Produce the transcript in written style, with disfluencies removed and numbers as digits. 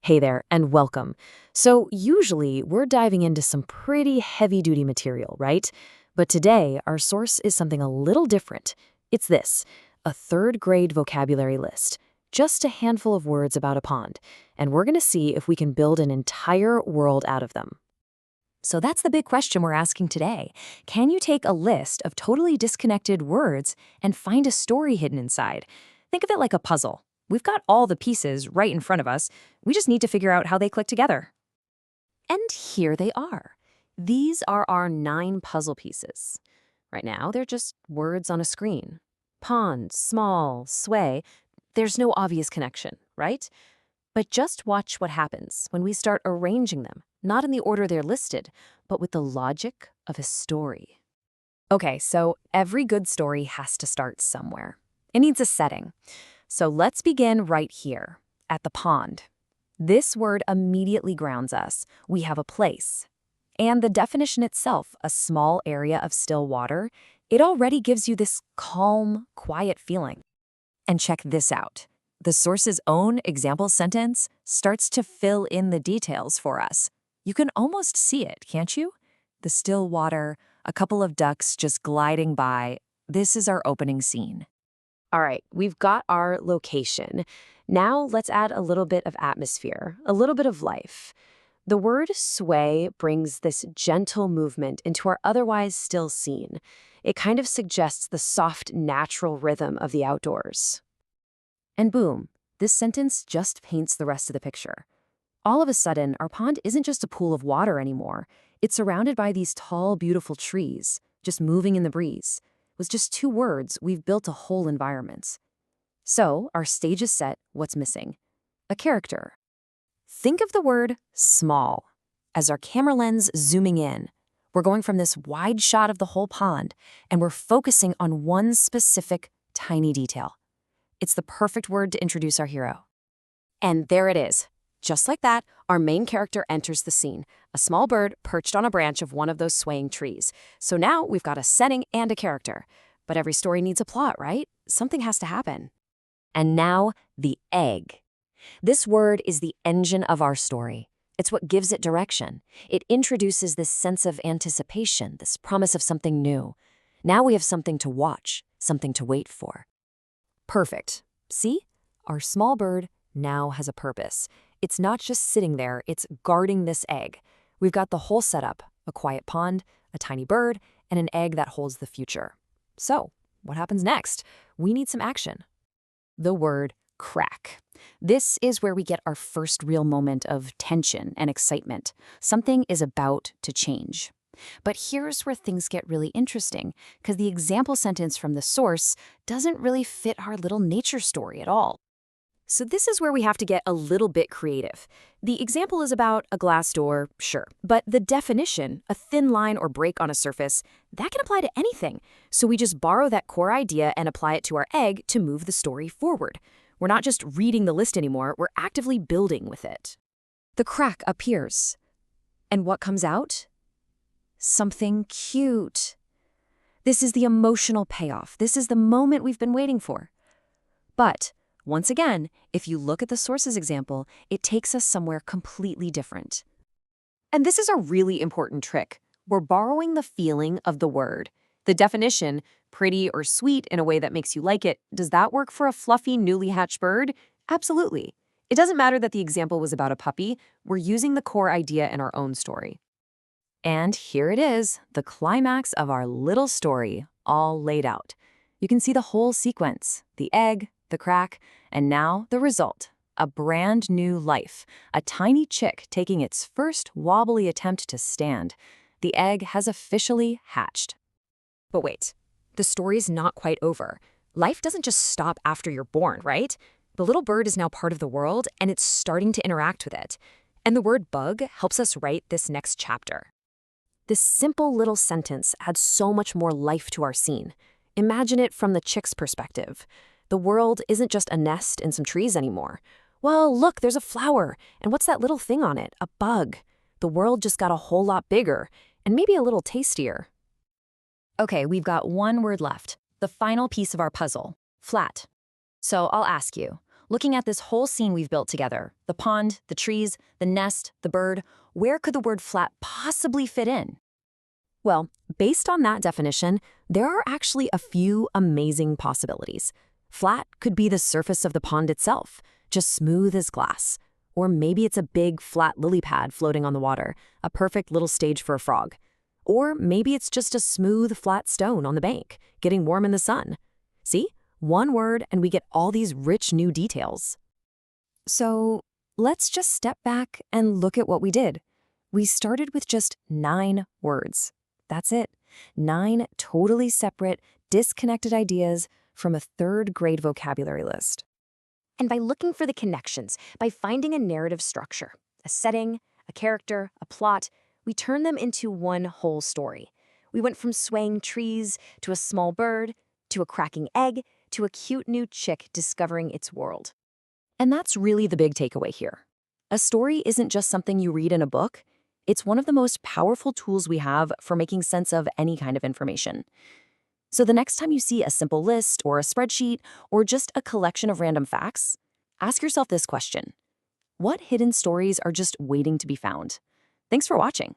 Hey there, and welcome. So, usually we're diving into some pretty heavy duty material, right? But today, our source is something a little different. It's this, a third grade vocabulary list. Just a handful of words about a pond. And we're going to see if we can build an entire world out of them. So that's the big question we're asking today. Can you take a list of totally disconnected words and find a story hidden inside? Think of it like a puzzle. We've got all the pieces right in front of us. We just need to figure out how they click together. And here they are. These are our 9 puzzle pieces. Right now, they're just words on a screen. Pond, small, sway. There's no obvious connection, right? But just watch what happens when we start arranging them, not in the order they're listed, but with the logic of a story. Okay, so every good story has to start somewhere. It needs a setting. So let's begin right here, at the pond. This word immediately grounds us. We have a place. And the definition itself, a small area of still water, it already gives you this calm, quiet feeling. And check this out. The source's own example sentence starts to fill in the details for us. You can almost see it, can't you? The still water, a couple of ducks just gliding by. This is our opening scene. All right, we've got our location. Now let's add a little bit of atmosphere, a little bit of life. The word sway brings this gentle movement into our otherwise still scene. It kind of suggests the soft, natural rhythm of the outdoors. And boom, this sentence just paints the rest of the picture. All of a sudden, our pond isn't just a pool of water anymore. It's surrounded by these tall, beautiful trees, just moving in the breeze. With just 2 words, we've built a whole environment. So, our stage is set. What's missing? A character. Think of the word small. As our camera lens zooming in, we're going from this wide shot of the whole pond, and we're focusing on one specific, tiny detail. It's the perfect word to introduce our hero. And there it is. Just like that, our main character enters the scene, a small bird perched on a branch of one of those swaying trees. So now we've got a setting and a character. But every story needs a plot, right? Something has to happen. And now, the egg. This word is the engine of our story. It's what gives it direction. It introduces this sense of anticipation, this promise of something new. Now we have something to watch, something to wait for. Perfect. See? Our small bird now has a purpose. It's not just sitting there, it's guarding this egg. We've got the whole setup, a quiet pond, a tiny bird, and an egg that holds the future. So, what happens next? We need some action. The word crack. This is where we get our first real moment of tension and excitement. Something is about to change. But here's where things get really interesting, because the example sentence from the source doesn't really fit our little nature story at all. So this is where we have to get a little bit creative. The example is about a glass door, sure, but the definition, a thin line or break on a surface, that can apply to anything. So we just borrow that core idea and apply it to our egg to move the story forward. We're not just reading the list anymore, we're actively building with it. The crack appears. And what comes out? Something cute. This is the emotional payoff. This is the moment we've been waiting for. But once again, if you look at the source's example, it takes us somewhere completely different. And this is a really important trick. We're borrowing the feeling of the word. The definition, pretty or sweet in a way that makes you like it, does that work for a fluffy, newly hatched bird? Absolutely. It doesn't matter that the example was about a puppy. We're using the core idea in our own story. And here it is, the climax of our little story, all laid out. You can see the whole sequence, the egg, the crack, and now the result, a brand new life, a tiny chick taking its first wobbly attempt to stand. The egg has officially hatched. But wait, the story's not quite over. Life doesn't just stop after you're born, right? The little bird is now part of the world, and it's starting to interact with it. And the word bug helps us write this next chapter. This simple little sentence adds so much more life to our scene. Imagine it from the chick's perspective. The world isn't just a nest and some trees anymore. Well, look, there's a flower. And what's that little thing on it? A bug. The world just got a whole lot bigger, and maybe a little tastier. Okay, we've got one word left. The final piece of our puzzle. Flat. So I'll ask you, Looking at this whole scene we've built together, the pond, the trees, the nest, the bird, where could the word flat possibly fit in? Well, based on that definition, there are actually a few amazing possibilities. Flat could be the surface of the pond itself, just smooth as glass. Or maybe it's a big, flat lily pad floating on the water, a perfect little stage for a frog. Or maybe it's just a smooth, flat stone on the bank, getting warm in the sun. See? One word and we get all these rich new details. So let's just step back and look at what we did. We started with just 9 words. That's it. 9 totally separate, disconnected ideas from a 3rd grade vocabulary list. And by looking for the connections, by finding a narrative structure, a setting, a character, a plot, we turn them into one whole story. We went from swaying trees to a small bird, to a cracking egg, to a cute new chick discovering its world. And that's really the big takeaway here. A story isn't just something you read in a book. It's one of the most powerful tools we have for making sense of any kind of information. So the next time you see a simple list or a spreadsheet or just a collection of random facts, ask yourself this question: what hidden stories are just waiting to be found? Thanks for watching.